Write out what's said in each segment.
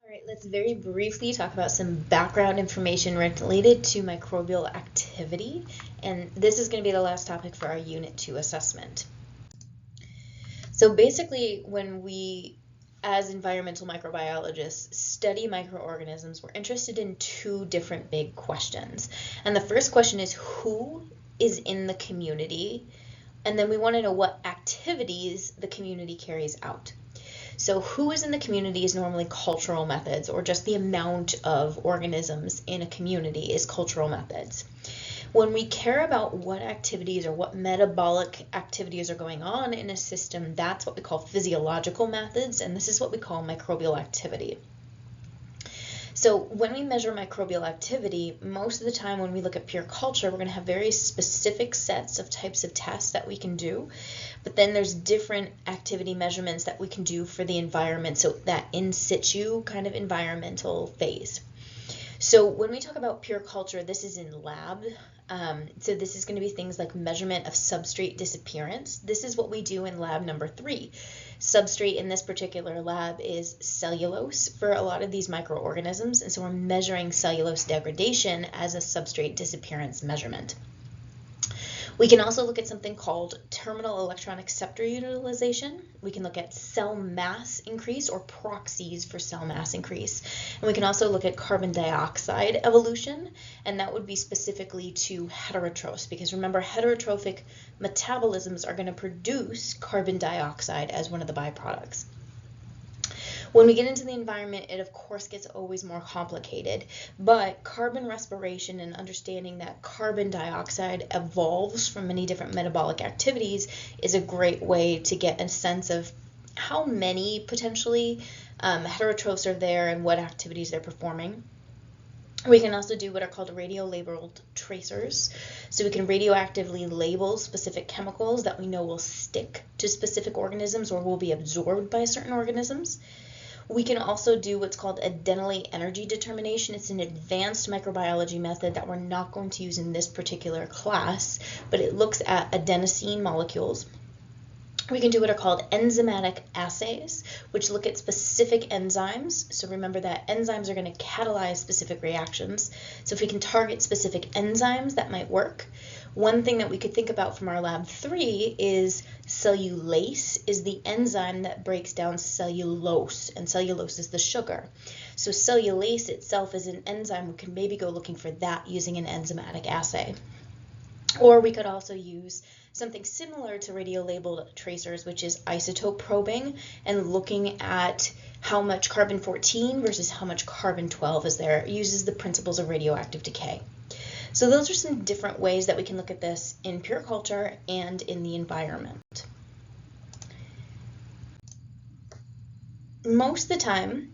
All right, let's very briefly talk about some background information related to microbial activity. And this is going to be the last topic for our Unit 2 assessment. So basically, when we, as environmental microbiologists, study microorganisms, we're interested in two different big questions. And the first question is, who is in the community? And then we want to know what activities the community carries out. So who is in the community is normally cultural methods, or just the amount of organisms in a community is cultural methods. When we care about what activities or what metabolic activities are going on in a system, that's what we call physiological methods, and this is what we call microbial activity. So when we measure microbial activity, most of the time when we look at pure culture, we're going to have very specific sets of types of tests that we can do. But then there's different activity measurements that we can do for the environment, so that in situ kind of environmental phase. So when we talk about pure culture, this is in lab. So this is going to be things like measurement of substrate disappearance. This is what we do in lab number 3. Substrate in this particular lab is cellulose for a lot of these microorganisms, and so we're measuring cellulose degradation as a substrate disappearance measurement. We can also look at something called terminal electron acceptor utilization. We can look at cell mass increase, or proxies for cell mass increase. And we can also look at carbon dioxide evolution, and that would be specifically to heterotrophs, because remember, heterotrophic metabolisms are going to produce carbon dioxide as one of the byproducts. When we get into the environment, it of course gets always more complicated, but carbon respiration and understanding that carbon dioxide evolves from many different metabolic activities is a great way to get a sense of how many potentially heterotrophs are there and what activities they're performing. We can also do what are called radio-labeled tracers. So we can radioactively label specific chemicals that we know will stick to specific organisms or will be absorbed by certain organisms. We can also do what's called adenylate energy determination. It's an advanced microbiology method that we're not going to use in this particular class, but it looks at adenosine molecules. We can do what are called enzymatic assays, which look at specific enzymes. So remember that enzymes are going to catalyze specific reactions. So if we can target specific enzymes, that might work. One thing that we could think about from our lab 3 is cellulase is the enzyme that breaks down cellulose, and cellulose is the sugar. So cellulase itself is an enzyme. We can maybe go looking for that using an enzymatic assay. Or we could also use something similar to radio-labeled tracers, which is isotope probing, and looking at how much carbon-14 versus how much carbon-12 is there. It uses the principles of radioactive decay. So those are some different ways that we can look at this in pure culture and in the environment. Most of the time,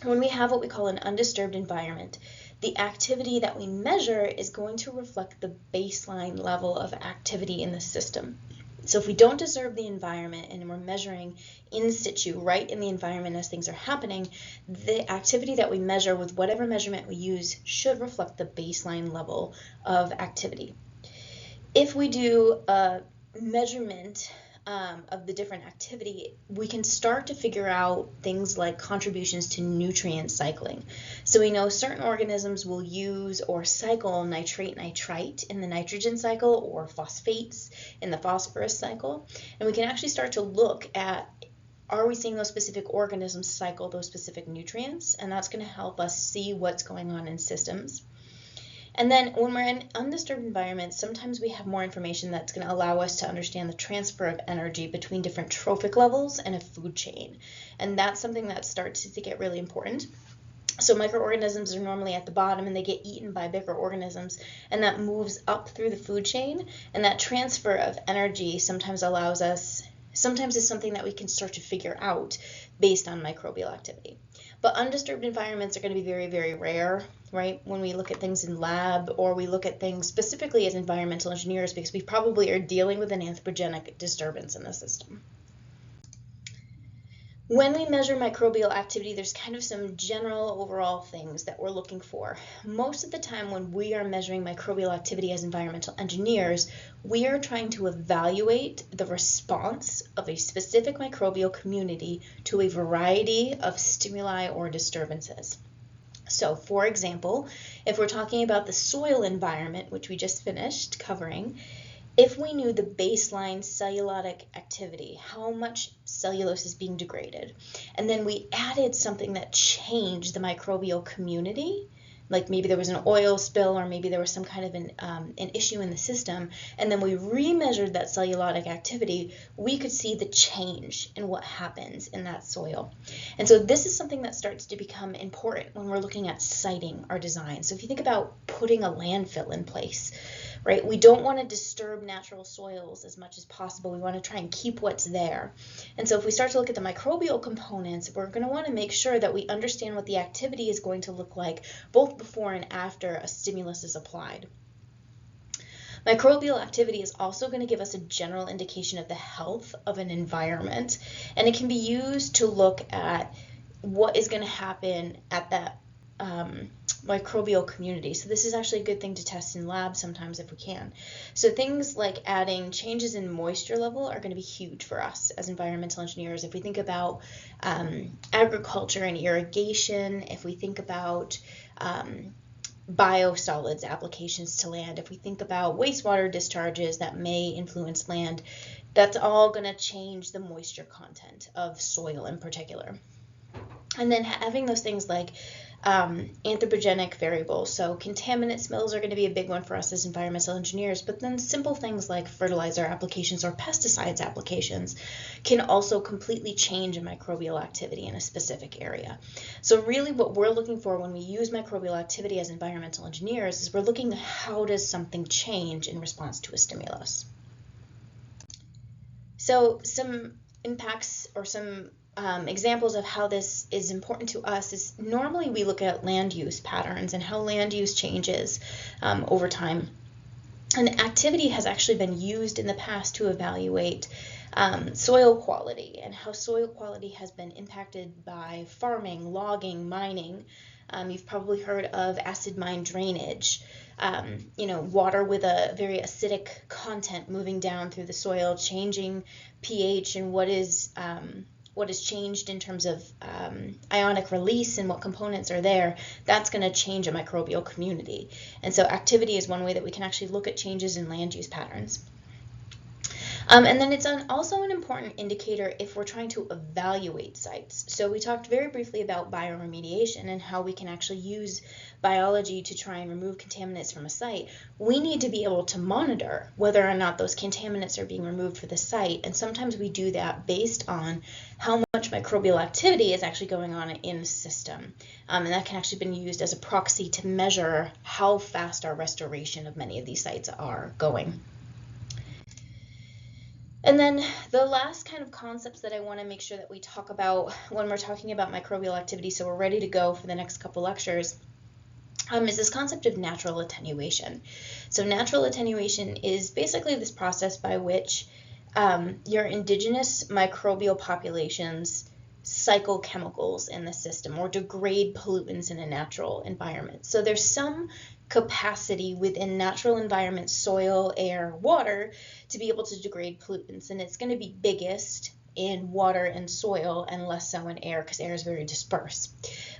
when we have what we call an undisturbed environment, the activity that we measure is going to reflect the baseline level of activity in the system. So if we don't disturb the environment and we're measuring in situ, right in the environment as things are happening, the activity that we measure with whatever measurement we use should reflect the baseline level of activity. If we do a measurement of the different activity, we can start to figure out things like contributions to nutrient cycling. So we know certain organisms will use or cycle nitrate-nitrite in the nitrogen cycle, or phosphates in the phosphorus cycle. And we can actually start to look at, are we seeing those specific organisms cycle those specific nutrients? And that's going to help us see what's going on in systems. And then when we're in undisturbed environments, sometimes we have more information that's going to allow us to understand the transfer of energy between different trophic levels and a food chain. And that's something that starts to get really important. So microorganisms are normally at the bottom and they get eaten by bigger organisms, and that moves up through the food chain. And that transfer of energy sometimes is something that we can start to figure out based on microbial activity. But undisturbed environments are going to be very, very rare, right? When we look at things in lab, or we look at things specifically as environmental engineers, because we probably are dealing with an anthropogenic disturbance in the system. When we measure microbial activity, there's kind of some general overall things that we're looking for. Most of the time when we are measuring microbial activity as environmental engineers, we are trying to evaluate the response of a specific microbial community to a variety of stimuli or disturbances. So, for example, if we're talking about the soil environment, which we just finished covering, if we knew the baseline cellulotic activity, how much cellulose is being degraded, and then we added something that changed the microbial community, like maybe there was an oil spill or maybe there was some kind of an issue in the system, and then we remeasured that cellulotic activity, we could see the change in what happens in that soil. And so this is something that starts to become important when we're looking at siting our design. So if you think about putting a landfill in place, right? We don't want to disturb natural soils as much as possible. We want to try and keep what's there. And so if we start to look at the microbial components, we're going to want to make sure that we understand what the activity is going to look like both before and after a stimulus is applied. Microbial activity is also going to give us a general indication of the health of an environment, and it can be used to look at what is going to happen at that microbial community. So this is actually a good thing to test in labs sometimes if we can. So things like adding changes in moisture level are going to be huge for us as environmental engineers. If we think about agriculture and irrigation, if we think about biosolids applications to land, if we think about wastewater discharges that may influence land, that's all going to change the moisture content of soil in particular. And then having those things like anthropogenic variables. So contaminant smells are going to be a big one for us as environmental engineers, but then simple things like fertilizer applications or pesticides applications can also completely change a microbial activity in a specific area. So really what we're looking for when we use microbial activity as environmental engineers is we're looking at how does something change in response to a stimulus. So some impacts or some examples of how this is important to us is normally we look at land use patterns and how land use changes over time. And activity has actually been used in the past to evaluate soil quality and how soil quality has been impacted by farming, logging, mining. You've probably heard of acid mine drainage. Water with a very acidic content moving down through the soil, changing pH and what is changed in terms of ionic release and what components are there, that's going to change a microbial community. And so activity is one way that we can actually look at changes in land use patterns. And then it's also an important indicator if we're trying to evaluate sites. So we talked very briefly about bioremediation and how we can actually use biology to try and remove contaminants from a site. We need to be able to monitor whether or not those contaminants are being removed for the site. And sometimes we do that based on how much microbial activity is actually going on in the system. And that can actually be used as a proxy to measure how fast our restoration of many of these sites are going. And then the last kind of concepts that I want to make sure that we talk about when we're talking about microbial activity, so we're ready to go for the next couple lectures, is this concept of natural attenuation. So natural attenuation is basically this process by which your indigenous microbial populations cycle chemicals in the system or degrade pollutants in a natural environment. So there's some capacity within natural environments, soil, air, water, to be able to degrade pollutants, and it's going to be biggest in water and soil and less so in air because air is very dispersed.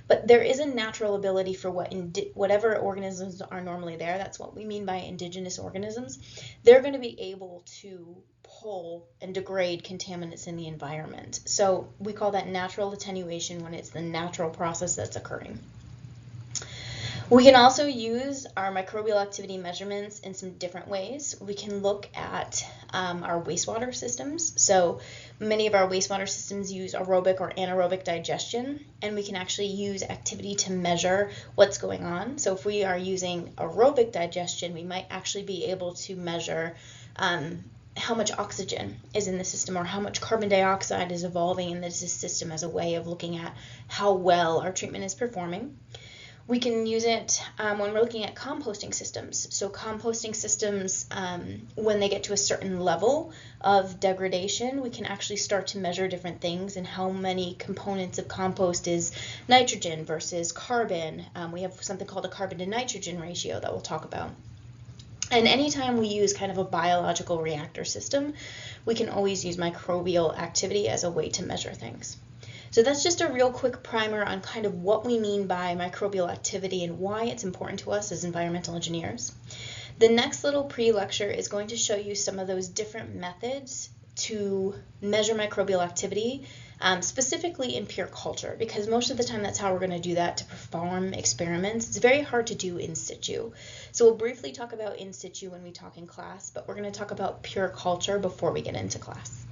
But there is a natural ability for whatever organisms are normally there, that's what we mean by indigenous organisms, they're going to be able to pull and degrade contaminants in the environment. So we call that natural attenuation when it's the natural process that's occurring. We can also use our microbial activity measurements in some different ways. We can look at our wastewater systems. So many of our wastewater systems use aerobic or anaerobic digestion, and we can actually use activity to measure what's going on. So if we are using aerobic digestion, we might actually be able to measure how much oxygen is in the system or how much carbon dioxide is evolving in the system as a way of looking at how well our treatment is performing. We can use it when we're looking at composting systems. So composting systems, when they get to a certain level of degradation, we can actually start to measure different things and how many components of compost is nitrogen versus carbon. We have something called a carbon to nitrogen ratio that we'll talk about. And anytime we use kind of a biological reactor system, we can always use microbial activity as a way to measure things. So that's just a real quick primer on kind of what we mean by microbial activity and why it's important to us as environmental engineers. The next little pre-lecture is going to show you some of those different methods to measure microbial activity, specifically in pure culture, because most of the time that's how we're going to do that, to perform experiments. It's very hard to do in situ. So we'll briefly talk about in situ when we talk in class, but we're going to talk about pure culture before we get into class.